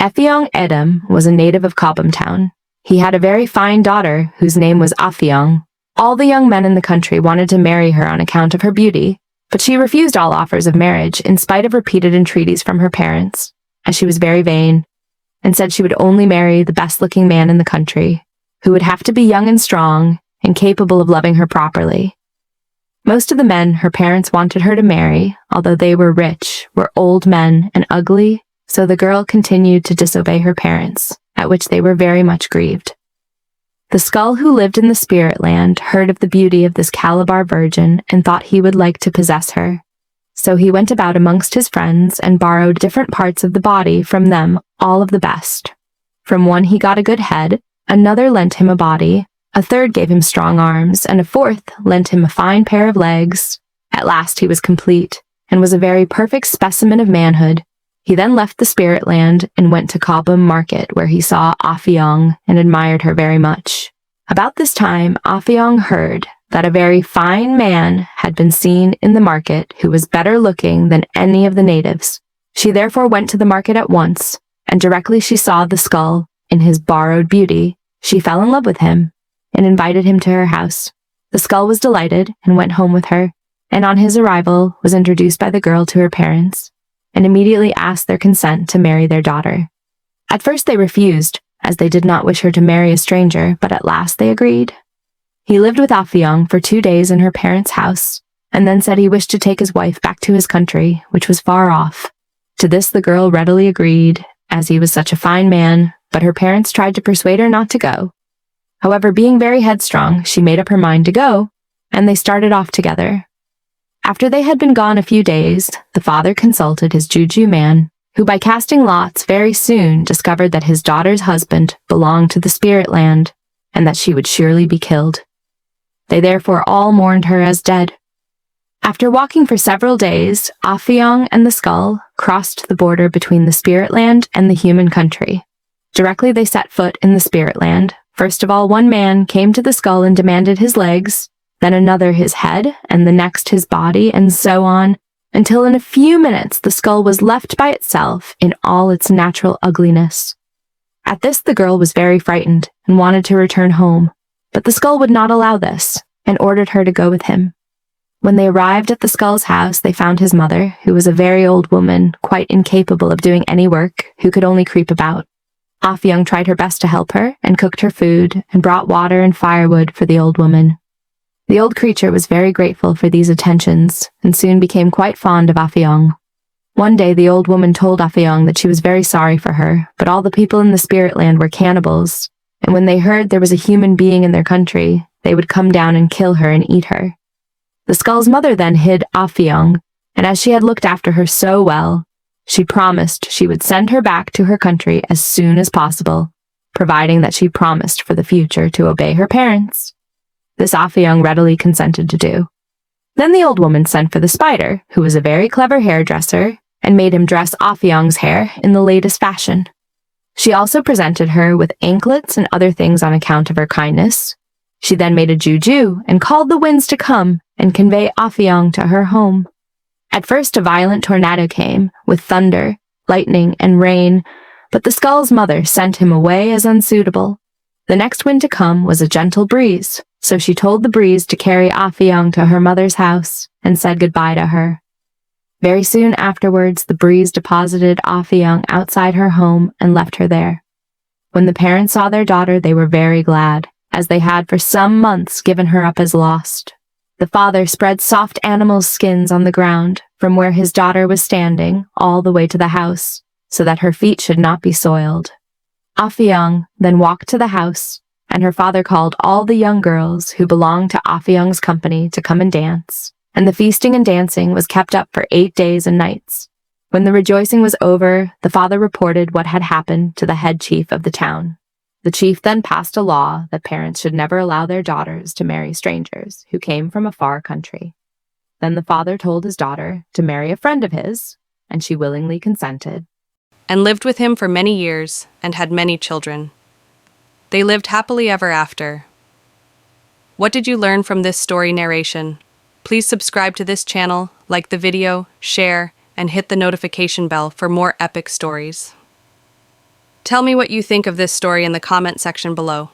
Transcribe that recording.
Effiong Edom was a native of Cobham Town. He had a very fine daughter whose name was Affiong. All the young men in the country wanted to marry her on account of her beauty, but she refused all offers of marriage in spite of repeated entreaties from her parents, as she was very vain, and said she would only marry the best-looking man in the country, who would have to be young and strong and capable of loving her properly. Most of the men her parents wanted her to marry, although they were rich, were old men and ugly, so the girl continued to disobey her parents, at which they were very much grieved. The skull who lived in the spirit land heard of the beauty of this Calabar virgin and thought he would like to possess her. So he went about amongst his friends and borrowed different parts of the body from them, all of the best. From one he got a good head, another lent him a body, a third gave him strong arms, and a fourth lent him a fine pair of legs. At last he was complete, and was a very perfect specimen of manhood. He then left the spirit land and went to Cobham Market, where he saw Affiong and admired her very much. About this time, Affiong heard that a very fine man had been seen in the market who was better looking than any of the natives. She therefore went to the market at once, and directly she saw the skull in his borrowed beauty, she fell in love with him and invited him to her house. The skull was delighted and went home with her, and on his arrival was introduced by the girl to her parents, and immediately asked their consent to marry their daughter. At first they refused, as they did not wish her to marry a stranger, but at last they agreed. He lived with Affiong for 2 days in her parents' house, and then said he wished to take his wife back to his country, which was far off. To this the girl readily agreed, as he was such a fine man, but her parents tried to persuade her not to go. However, being very headstrong, she made up her mind to go, and they started off together. After they had been gone a few days, the father consulted his juju man, who by casting lots very soon discovered that his daughter's husband belonged to the spirit land, and that she would surely be killed. They therefore all mourned her as dead. After walking for several days, Affiong and the skull crossed the border between the spirit land and the human country. Directly they set foot in the spirit land, first of all one man came to the skull and demanded his legs, then another his head, and the next his body, and so on, until in a few minutes the skull was left by itself in all its natural ugliness. At this the girl was very frightened and wanted to return home, but the skull would not allow this, and ordered her to go with him. When they arrived at the skull's house, they found his mother, who was a very old woman, quite incapable of doing any work, who could only creep about. Affiong tried her best to help her, and cooked her food, and brought water and firewood for the old woman. The old creature was very grateful for these attentions, and soon became quite fond of Affiong. One day the old woman told Affiong that she was very sorry for her, but all the people in the spirit land were cannibals, and when they heard there was a human being in their country, they would come down and kill her and eat her. The skull's mother then hid Affiong, and as she had looked after her so well, she promised she would send her back to her country as soon as possible, providing that she promised for the future to obey her parents. This Affiong readily consented to do. Then the old woman sent for the spider, who was a very clever hairdresser, and made him dress Affiong's hair in the latest fashion. She also presented her with anklets and other things on account of her kindness. She then made a juju and called the winds to come and convey Affiong to her home. At first a violent tornado came, with thunder, lightning, and rain, but the skull's mother sent him away as unsuitable. The next wind to come was a gentle breeze, so she told the breeze to carry Affiong to her mother's house and said goodbye to her. Very soon afterwards, the breeze deposited Affiong outside her home and left her there. When the parents saw their daughter, they were very glad, as they had for some months given her up as lost. The father spread soft animals' skins on the ground, from where his daughter was standing, all the way to the house, so that her feet should not be soiled. Affiong then walked to the house, and her father called all the young girls who belonged to Affiong's company to come and dance, and the feasting and dancing was kept up for 8 days and nights. When the rejoicing was over, the father reported what had happened to the head chief of the town. The chief then passed a law that parents should never allow their daughters to marry strangers who came from a far country. Then the father told his daughter to marry a friend of his, and she willingly consented. And lived with him for many years, and had many children. They lived happily ever after. What did you learn from this story narration? Please subscribe to this channel, like the video, share, and hit the notification bell for more epic stories. Tell me what you think of this story in the comment section below.